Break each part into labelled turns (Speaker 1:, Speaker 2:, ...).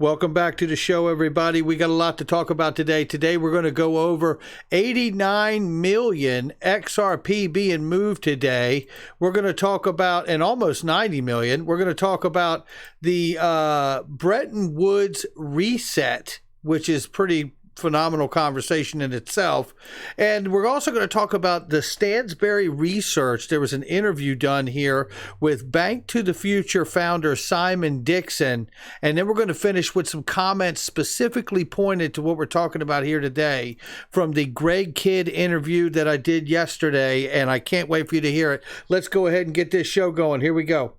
Speaker 1: Welcome back to the show, everybody. We got a lot to talk about today. Today, we're going to go over 89 million XRP being moved today. We're going to talk about, and almost 90 million. We're going to talk about the Bretton Woods reset, which is pretty phenomenal conversation in itself. And we're also going to talk about the Stansberry research. There was an interview done here with Bank to the Future founder Simon Dixon. And then we're going to finish with some comments specifically pointed to what we're talking about here today from the Greg Kidd interview that I did yesterday. And I can't wait for you to hear it. Let's go ahead and get this show going. Here we go.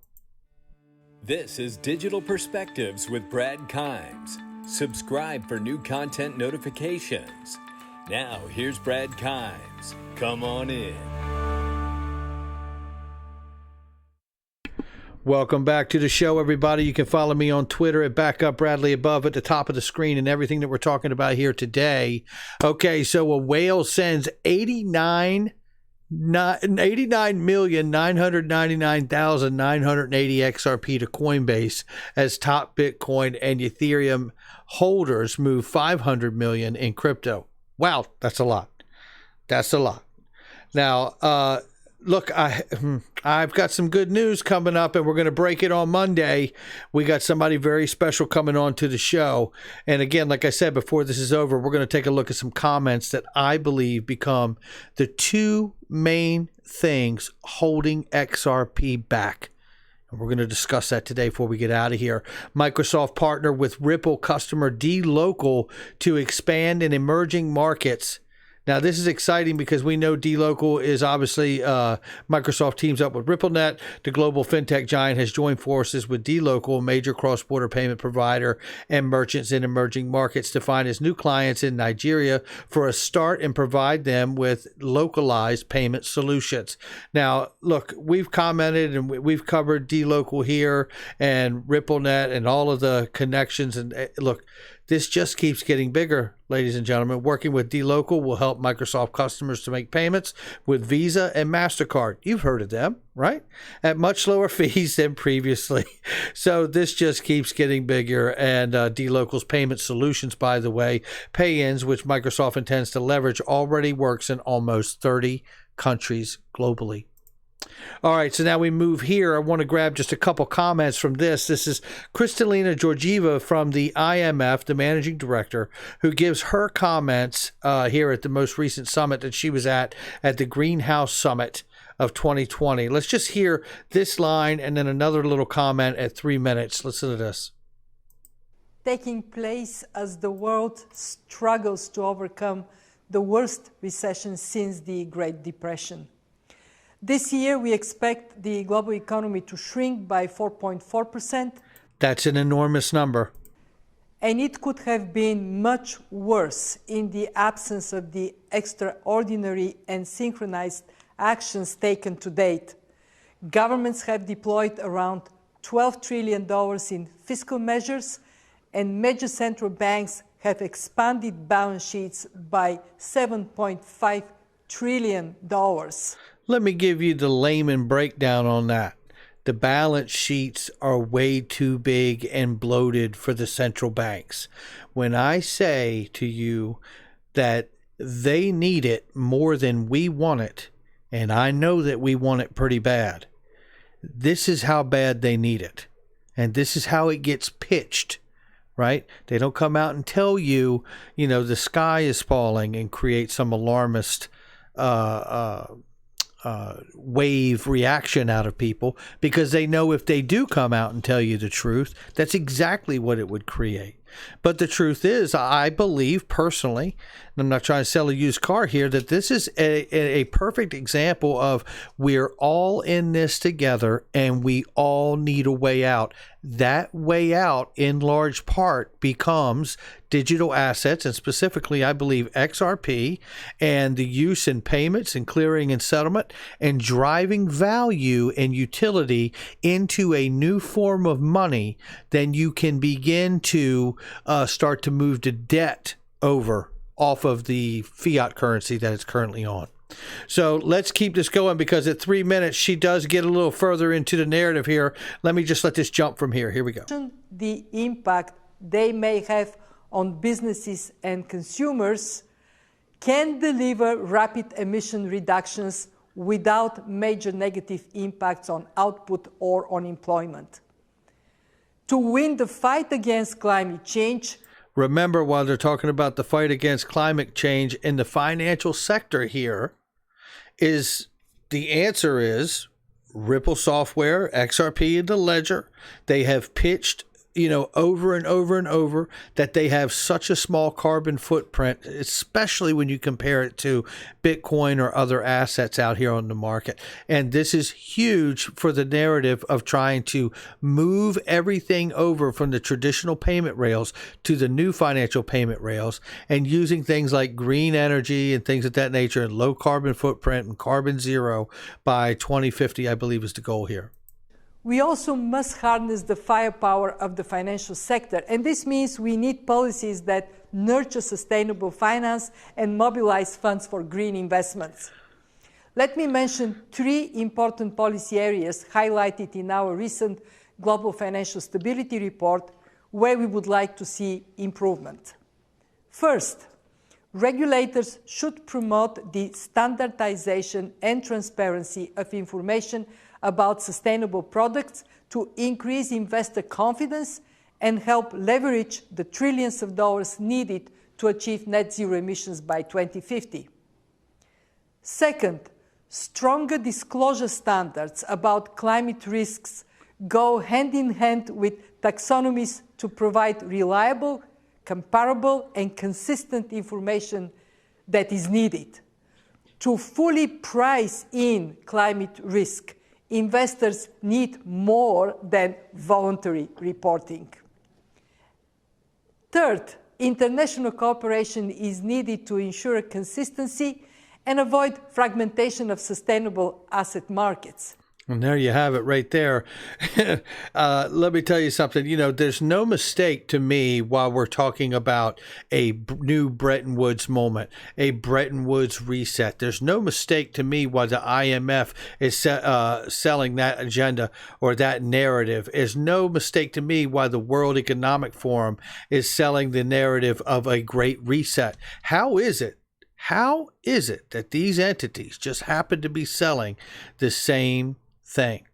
Speaker 2: This is Digital Perspectives with Brad Kimes. Subscribe for new content notifications. Now, here's Brad Kimes. Come on in.
Speaker 1: Welcome back to the show, everybody. You can follow me on Twitter at BackupBradley above at the top of the screen and everything that we're talking about here today. Okay, so a whale sends 89,999,980 XRP to Coinbase as top Bitcoin and Ethereum holders move 500 million in crypto. Wow, that's a lot. That's a lot. Now, look, I've got some good news coming up, and we're going to break it on Monday. We got somebody very special coming on to the show. And again, like I said, before this is over, we're going to take a look at some comments that I believe become the two main things holding XRP back. And we're going to discuss that today before we get out of here. Microsoft partnered with Ripple customer DLocal to expand in emerging markets. Now, this is exciting because we know DLocal is obviously Microsoft teams up with RippleNet. The global fintech giant has joined forces with DLocal, a major cross-border payment provider and merchants in emerging markets, to find its new clients in Nigeria for a start and provide them with localized payment solutions. Now, look, we've commented and we've covered DLocal here and RippleNet and all of the connections. And look, this just keeps getting bigger, ladies and gentlemen. Working with DLocal will help Microsoft customers to make payments with Visa and MasterCard. You've heard of them, right? At much lower fees than previously. So this just keeps getting bigger. And DLocal's payment solutions, by the way, pay-ins, which Microsoft intends to leverage, already works in almost 30 countries globally. All right, so now we move here. I want to grab just a couple comments from this. This is Kristalina Georgieva from the IMF, the managing director, who gives her comments here at the most recent summit that she was at the Greenhouse Summit of 2020. Let's just hear this line and then another little comment at 3 minutes. Listen to this.
Speaker 3: Taking place as the world struggles to overcome the worst recession since the Great Depression. This year, we expect the global economy to shrink by 4.4%.
Speaker 1: That's an enormous number.
Speaker 3: And it could have been much worse in the absence of the extraordinary and synchronized actions taken to date. Governments have deployed around $12 trillion in fiscal measures, and major central banks have expanded balance sheets by $7.5 trillion.
Speaker 1: Let me give you the layman breakdown on that. The balance sheets are way too big and bloated for the central banks. When I say to you that they need it more than we want it, and I know that we want it pretty bad, this is how bad they need it. And this is how it gets pitched, right? They don't come out and tell you, the sky is falling and create some alarmist wave reaction out of people, because they know if they do come out and tell you the truth, that's exactly what it would create. But the truth is, I believe personally, and I'm not trying to sell a used car here, that this is a perfect example of we're all in this together and we all need a way out. That way out, in large part, becomes digital assets, and specifically, I believe, XRP, and the use in payments and clearing and settlement, and driving value and utility into a new form of money. Then you can begin to start to move the debt over off of the fiat currency that it's currently on. So let's keep this going, because at 3 minutes, she does get a little further into the narrative here. Let me just let this jump from here. Here we go.
Speaker 3: The impact they may have on businesses and consumers can deliver rapid emission reductions without major negative impacts on output or on employment. To win the fight against climate change,
Speaker 1: remember, while they're talking about the fight against climate change in the financial sector here, is the answer is Ripple Software, XRP, and the Ledger. They have pitched, over and over and over that they have such a small carbon footprint, especially when you compare it to Bitcoin or other assets out here on the market. And this is huge for the narrative of trying to move everything over from the traditional payment rails to the new financial payment rails, and using things like green energy and things of that nature and low carbon footprint and carbon zero by 2050, I believe is the goal here.
Speaker 3: We also must harness the firepower of the financial sector, and this means we need policies that nurture sustainable finance and mobilize funds for green investments. Let me mention 3 important policy areas highlighted in our recent Global Financial Stability Report where we would like to see improvement. First, regulators should promote the standardization and transparency of information about sustainable products to increase investor confidence and help leverage the trillions of dollars needed to achieve net zero emissions by 2050. Second, stronger disclosure standards about climate risks go hand in hand with taxonomies to provide reliable, comparable, and consistent information that is needed. To fully price in climate risk, investors need more than voluntary reporting. Third, international cooperation is needed to ensure consistency and avoid fragmentation of sustainable asset markets.
Speaker 1: And there you have it right there. Let me tell you something. There's no mistake to me while we're talking about a new Bretton Woods moment, a Bretton Woods reset. There's no mistake to me why the IMF is selling that agenda or that narrative. There's no mistake to me why the World Economic Forum is selling the narrative of a great reset. How is it that these entities just happen to be selling the same thing?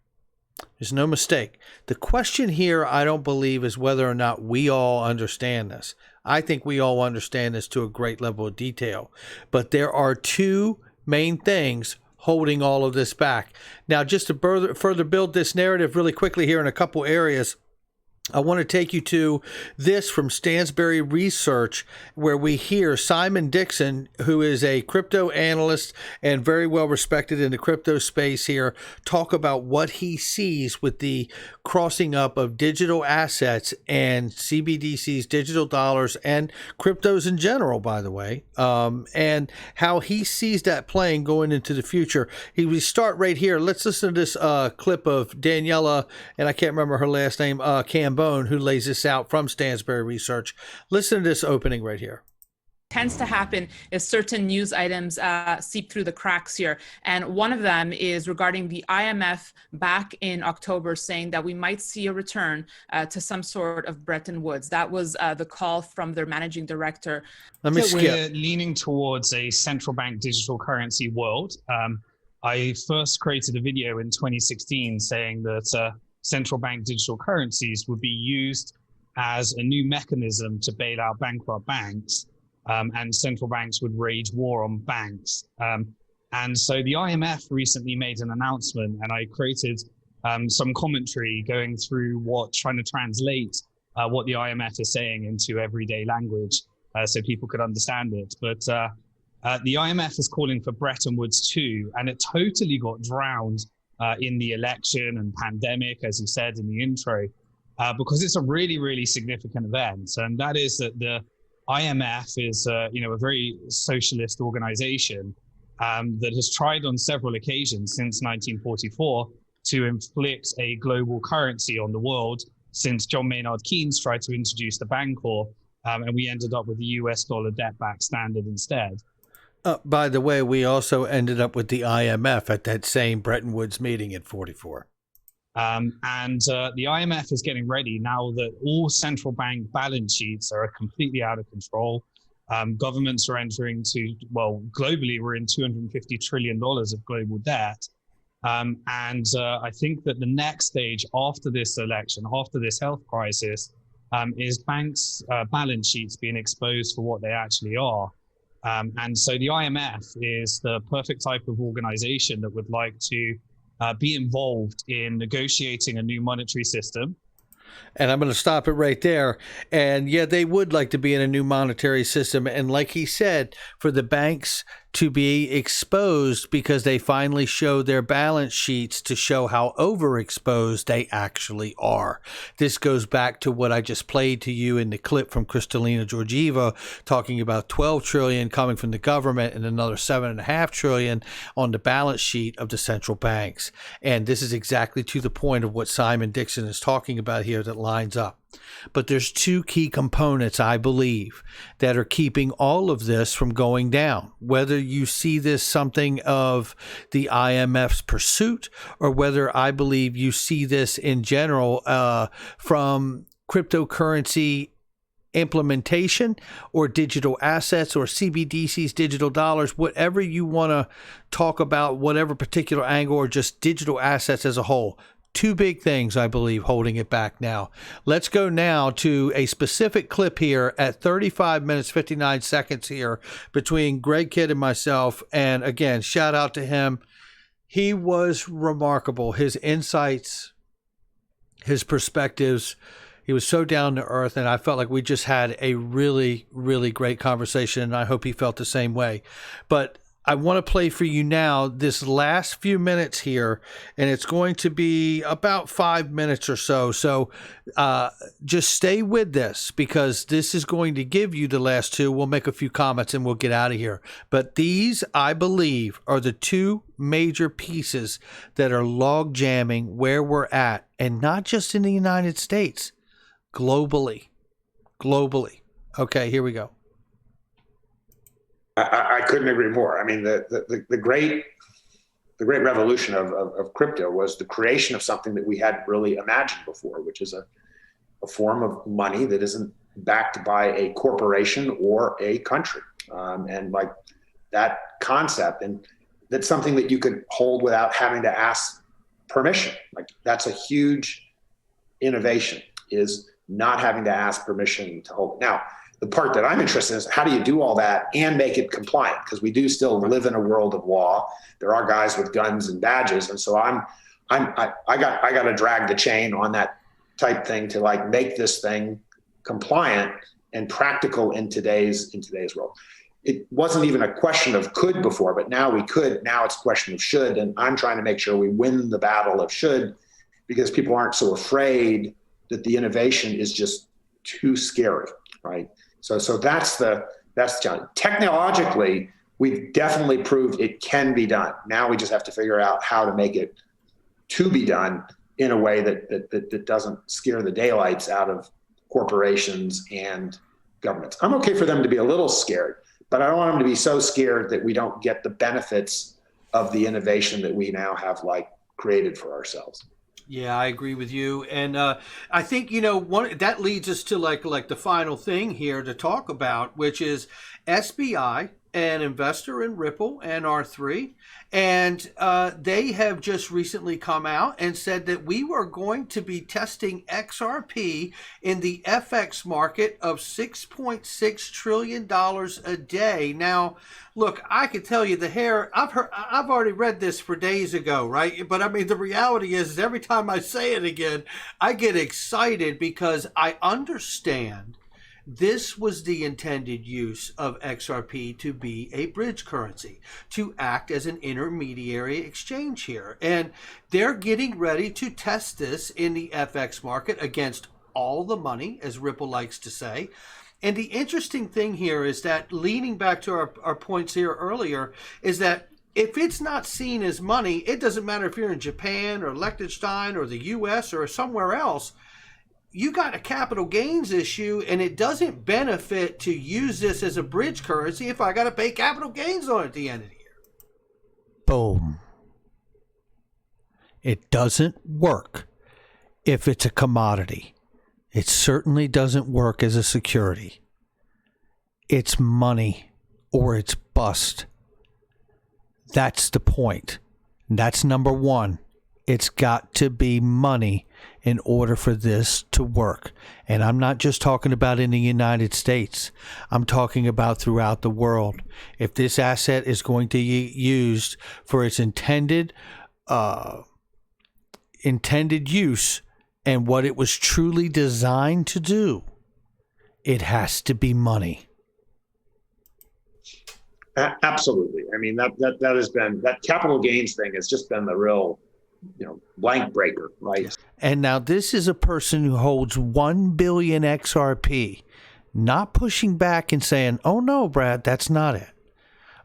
Speaker 1: There's no mistake. The question here, I don't believe, is whether or not we all understand this. I think we all understand this to a great level of detail. But there are 2 main things holding all of this back. Now, just to further build this narrative really quickly here in a couple areas, I want to take you to this from Stansberry Research, where we hear Simon Dixon, who is a crypto analyst and very well respected in the crypto space here, talk about what he sees with the crossing up of digital assets and CBDCs, digital dollars, and cryptos in general, by the way, and how he sees that playing going into the future. We start right here. Let's listen to this clip of Daniela, and I can't remember her last name, who lays this out from Stansberry Research. Listen to this opening right here.
Speaker 4: Tends to happen is certain news items seep through the cracks here. And one of them is regarding the IMF back in October saying that we might see a return to some sort of Bretton Woods. That was the call from their managing director.
Speaker 5: We're leaning towards a central bank digital currency world. I first created a video in 2016 saying that central bank digital currencies would be used as a new mechanism to bail out bankrupt banks, and central banks would wage war on banks. And so the IMF recently made an announcement, and I created some commentary going through trying to translate what the IMF is saying into everyday language so people could understand it. But the IMF is calling for Bretton Woods 2, and it totally got drowned in the election and pandemic, as you said in the intro, because it's a really, really significant event. And that is that the IMF is a very socialist organization that has tried on several occasions since 1944 to inflict a global currency on the world, since John Maynard Keynes tried to introduce the Bancor, and we ended up with the US dollar debt-backed standard instead.
Speaker 1: By the way, we also ended up with the IMF at that same Bretton Woods meeting at 44.
Speaker 5: The IMF is getting ready now that all central bank balance sheets are completely out of control. Governments are entering to, well, globally, we're in $250 trillion of global debt. I think that the next stage after this election, after this health crisis, is banks' balance sheets being exposed for what they actually are. So the IMF is the perfect type of organization that would like to be involved in negotiating a new monetary system.
Speaker 1: And I'm going to stop it right there. And yeah, they would like to be in a new monetary system. And like he said, for the banks to be exposed because they finally show their balance sheets to show how overexposed they actually are. This goes back to what I just played to you in the clip from Kristalina Georgieva talking about 12 trillion coming from the government and another 7.5 trillion on the balance sheet of the central banks. And this is exactly to the point of what Simon Dixon is talking about here that lines up. But there's two key components, I believe, that are keeping all of this from going down. Whether you see this something of the IMF's pursuit, or whether I believe you see this in general from cryptocurrency implementation or digital assets or CBDCs, digital dollars, whatever you want to talk about, whatever particular angle, or just digital assets as a whole. Two big things, I believe, holding it back now. Let's go now to a specific clip here at 35 minutes, 59 seconds here between Greg Kidd and myself. And again, shout out to him. He was remarkable. His insights, his perspectives, he was so down to earth. And I felt like we just had a really, really great conversation. And I hope he felt the same way. But I want to play for you now this last few minutes here, and it's going to be about 5 minutes or so. So just stay with this because this is going to give you the last two. We'll make a few comments and we'll get out of here. But these, I believe, are the two major pieces that are log jamming where we're at, and not just in the United States, globally. Globally. Okay, here we go.
Speaker 6: I couldn't agree more. I mean, the great revolution of crypto was the creation of something that we hadn't really imagined before, which is a form of money that isn't backed by a corporation or a country. And like that concept, and that's something that you could hold without having to ask permission. Like that's a huge innovation, is not having to ask permission to hold. Now, the part that I'm interested in is how do you do all that and make it compliant? Because we do still live in a world of law. There are guys with guns and badges, and so I got to drag the chain on that type thing to like make this thing compliant and practical in today's world. It wasn't even a question of could before, but now we could. Now it's a question of should, and I'm trying to make sure we win the battle of should, because people aren't so afraid that the innovation is just too scary, right? So that's the challenge. Technologically, we've definitely proved it can be done. Now we just have to figure out how to make it to be done in a way that doesn't scare the daylights out of corporations and governments. I'm okay for them to be a little scared, but I don't want them to be so scared that we don't get the benefits of the innovation that we now have like created for ourselves.
Speaker 1: Yeah, I agree with you. And I think, that leads us to like the final thing here to talk about, which is SBI, an investor in Ripple and R3. And they have just recently come out and said that we were going to be testing XRP in the FX market of $6.6 trillion a day. Now, look, I can tell you I've already read this for days ago, right? But I mean, the reality is every time I say it again, I get excited because I understand this was the intended use of XRP to be a bridge currency, to act as an intermediary exchange here. And they're getting ready to test this in the FX market against all the money, as Ripple likes to say. And the interesting thing here is that, leaning back to our points here earlier, is that if it's not seen as money, it doesn't matter if you're in Japan or Liechtenstein or the US or somewhere else, you got a capital gains issue, and it doesn't benefit to use this as a bridge currency if I got to pay capital gains on it at the end of the year. Boom. It doesn't work if it's a commodity. It certainly doesn't work as a security. It's money or it's bust. That's the point. That's number one. It's got to be money in order for this to work. And I'm not just talking about in the United States. I'm talking about throughout the world. If this asset is going to be used for its intended use and what it was truly designed to do, it has to be money.
Speaker 6: Absolutely. I mean, that has been, that capital gains thing has just been the real, blank breaker, right?
Speaker 1: And now this is a person who holds 1 billion XRP, not pushing back and saying, oh no, Brad, that's not it.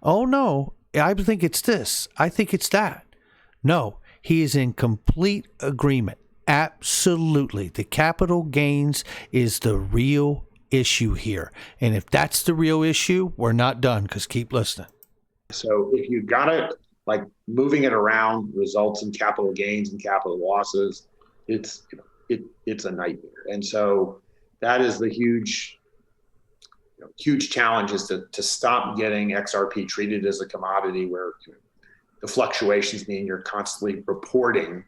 Speaker 1: Oh no, I think it's this. I think it's that. No, he is in complete agreement. Absolutely. The capital gains is the real issue here. And if that's the real issue, we're not done, because keep listening.
Speaker 6: So if you got it, like moving it around results in capital gains and capital losses, it's a nightmare. And so that is the huge challenge, is to stop getting XRP treated as a commodity where the fluctuations mean you're constantly reporting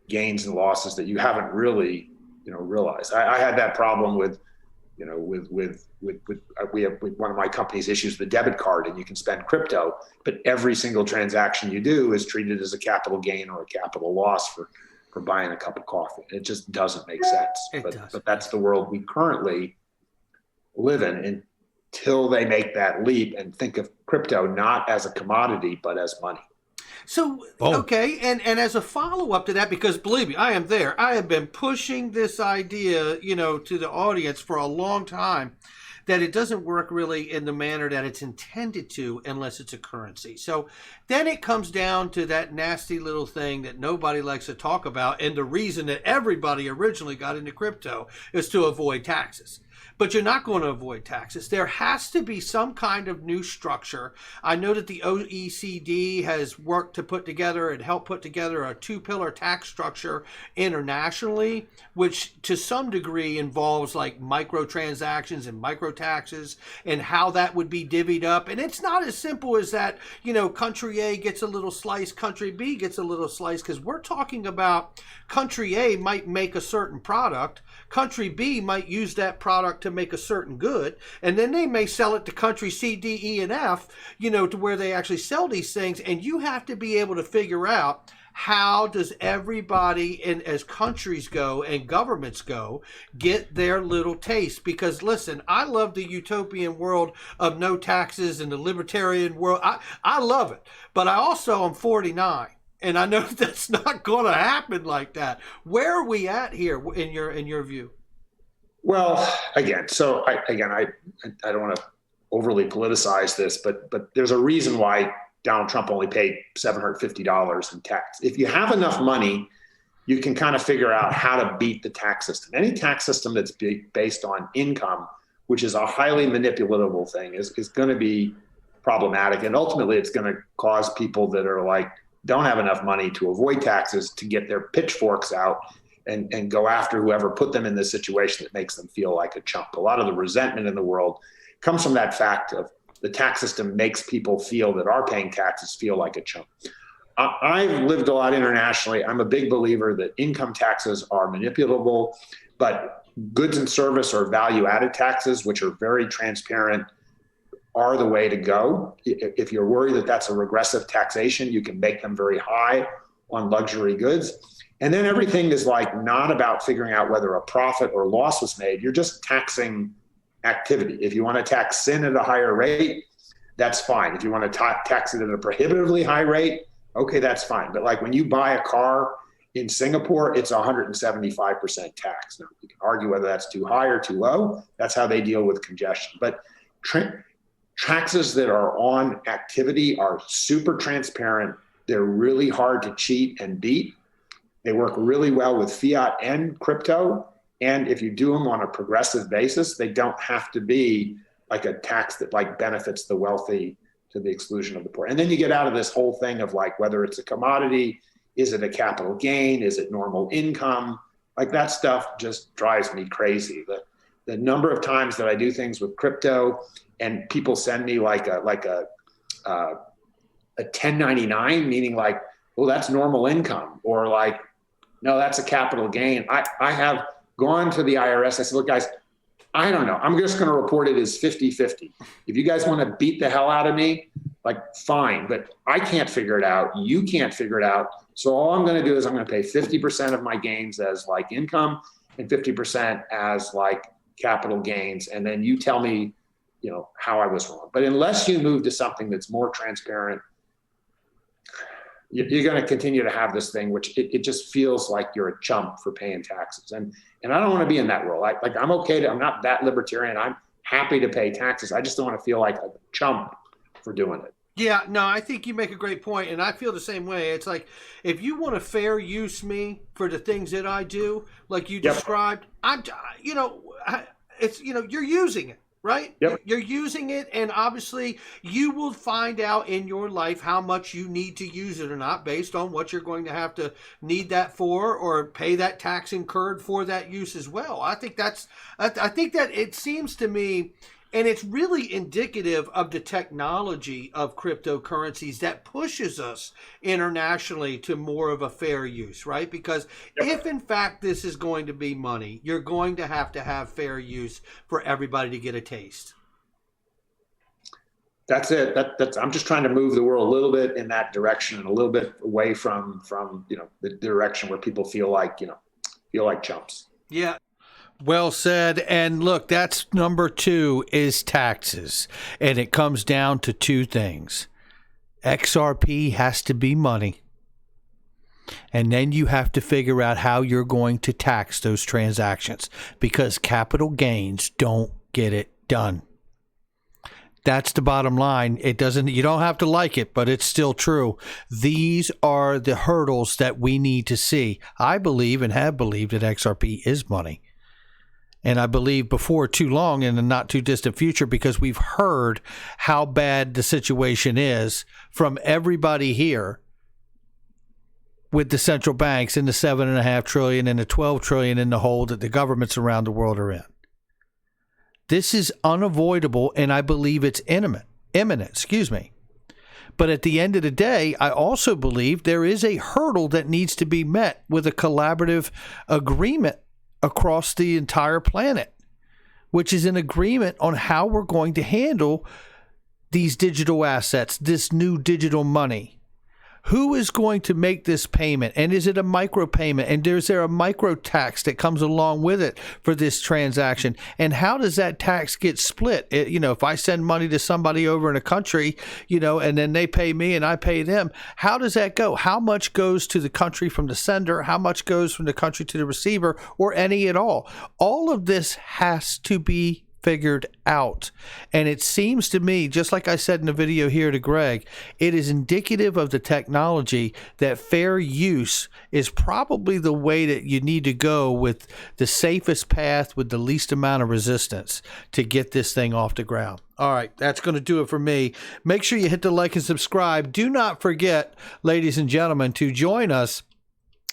Speaker 6: gains and losses that you haven't really realized. I had that problem with we have one of my company's issues the debit card, and you can spend crypto, but every single transaction you do is treated as a capital gain or a capital loss for buying a cup of coffee. It just doesn't make sense. But that's the world we currently live in until they make that leap and think of crypto not as a commodity, but as money.
Speaker 1: So, okay, and as a follow-up to that, because believe me, I am there. I have been pushing this idea, to the audience for a long time, that it doesn't work really in the manner that it's intended to unless it's a currency. So then it comes down to that nasty little thing that nobody likes to talk about, and the reason that everybody originally got into crypto is to avoid taxes. But you're not going to avoid taxes. There has to be some kind of new structure. I know that the OECD has worked to put together and help put together a 2-pillar tax structure internationally, which to some degree involves like microtransactions and microtaxes and how that would be divvied up. And it's not as simple as that, country A gets a little slice, country B gets a little slice, because we're talking about country A might make a certain product, country B might use that product to make a certain good, and then they may sell it to country C, D, E, and F, to where they actually sell these things. And you have to be able to figure out, how does everybody, and as countries go and governments go, get their little taste? Because listen, I love the utopian world of no taxes and the libertarian world. I love it, but I also am 49. And I know that's not going to happen like that. Where are we at here in your view?
Speaker 6: Well, I don't want to overly politicize this, but there's a reason why Donald Trump only paid $750 in tax. If you have enough money, you can kind of figure out how to beat the tax system. Any tax system that's based on income, which is a highly manipulatable thing, is going to be problematic. And ultimately, it's going to cause people that are don't have enough money to avoid taxes to get their pitchforks out and go after whoever put them in this situation that makes them feel like a chump. A lot of the resentment in the world comes from that fact of the tax system makes people feel that are paying taxes feel like a chump. I've lived a lot internationally. I'm a big believer that income taxes are manipulable, but goods and service or value-added taxes, which are very transparent, are the way to go. If you're worried that that's a regressive taxation, you can make them very high on luxury goods. And then everything is not about figuring out whether a profit or loss was made. You're just taxing activity. If you want to tax sin at a higher rate, that's fine. If you want to tax it at a prohibitively high rate, okay, that's fine. But when you buy a car in Singapore, it's 175% tax. Now, you can argue whether that's too high or too low. That's how they deal with congestion. But taxes that are on activity are super transparent. They're really hard to cheat and beat. They work really well with fiat and crypto. And if you do them on a progressive basis, they don't have to be like a tax that benefits the wealthy to the exclusion of the poor. And then you get out of this whole thing of whether it's a commodity, Is it a capital gain? Is it normal income? Like that stuff just drives me crazy. The number of times that I do things with crypto and people send me like a 1099, meaning like, well, that's normal income, or like, no, that's a capital gain. I have gone to the IRS. I said, look, guys, I don't know. I'm just going to report it as 50-50. If you guys want to beat the hell out of me, like, fine, but I can't figure it out. You can't figure it out. So all I'm going to do is I'm going to pay 50% of my gains as like income and 50% as like capital gains. And then you tell me, how I was wrong. But unless you move to something that's more transparent, you're going to continue to have this thing, which it just feels like you're a chump for paying taxes. And I don't want to be in that role. I'm okay I'm not that libertarian. I'm happy to pay taxes. I just don't want to feel like a chump for doing it.
Speaker 1: Yeah, no, I think you make a great point, and I feel the same way. It's like, if you want to fair use me for the things that I do, like you described, you're using it, right?
Speaker 6: Yep.
Speaker 1: You're using it, and obviously you will find out in your life how much you need to use it or not based on what you're going to have to need that for, or pay that tax incurred for that use as well. I think that it seems to me, and it's really indicative of the technology of cryptocurrencies that pushes us internationally to more of a fair use, right? Because if in fact this is going to be money, you're going to have fair use for everybody to get a taste.
Speaker 6: That's it. I'm just trying to move the world a little bit in that direction, and a little bit away from the direction where people feel like chumps.
Speaker 1: Yeah. Well said. And look, that's number 2 is taxes. And it comes down to 2 things. XRP has to be money. And then you have to figure out how you're going to tax those transactions, because capital gains don't get it done. That's the bottom line. You don't have to like it, but it's still true. These are the hurdles that we need to see. I believe and have believed that XRP is money. And I believe before too long, in the not too distant future, because we've heard how bad the situation is from everybody here with the central banks and the $7.5 trillion and the $12 trillion in the hole that the governments around the world are in. This is unavoidable, and I believe it's imminent. But at the end of the day, I also believe there is a hurdle that needs to be met with a collaborative agreement across the entire planet, which is an agreement on how we're going to handle these digital assets, this new digital money. Who is going to make this payment? And is it a micro payment? And is there a micro tax that comes along with it for this transaction? And how does that tax get split? If I send money to somebody over in a country, and then they pay me and I pay them, how does that go? How much goes to the country from the sender? How much goes from the country to the receiver, or any at all? All of this has to be figured out. And it seems to me, just like I said in the video here to Greg, it is indicative of the technology that fair use is probably the way that you need to go, with the safest path with the least amount of resistance to get this thing off the ground. All right, that's going to do it for me. Make sure you hit the like and subscribe. Do not forget, ladies and gentlemen, to join us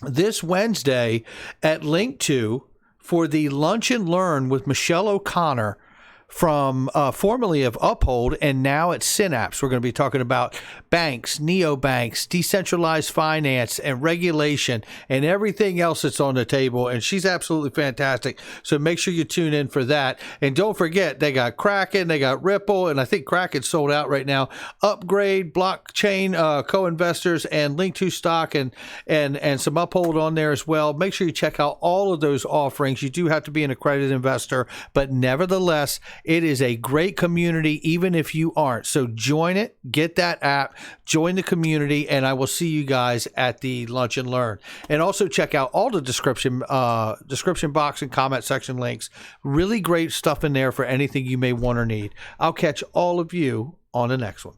Speaker 1: this Wednesday at Link 2 for the Lunch and Learn with Michelle O'Connor from formerly of Uphold and now at Synapse. We're going to be talking about banks, neobanks, decentralized finance, and regulation, and everything else that's on the table. And she's absolutely fantastic. So make sure you tune in for that. And don't forget, they got Kraken, they got Ripple, and I think Kraken's sold out right now. Upgrade, blockchain co-investors, and Link2 stock, and some Uphold on there as well. Make sure you check out all of those offerings. You do have to be an accredited investor, but nevertheless, it is a great community, even if you aren't. So join it, get that app, join the community, and I will see you guys at the Lunch and Learn. And also check out all the description box and comment section links. Really great stuff in there for anything you may want or need. I'll catch all of you on the next one.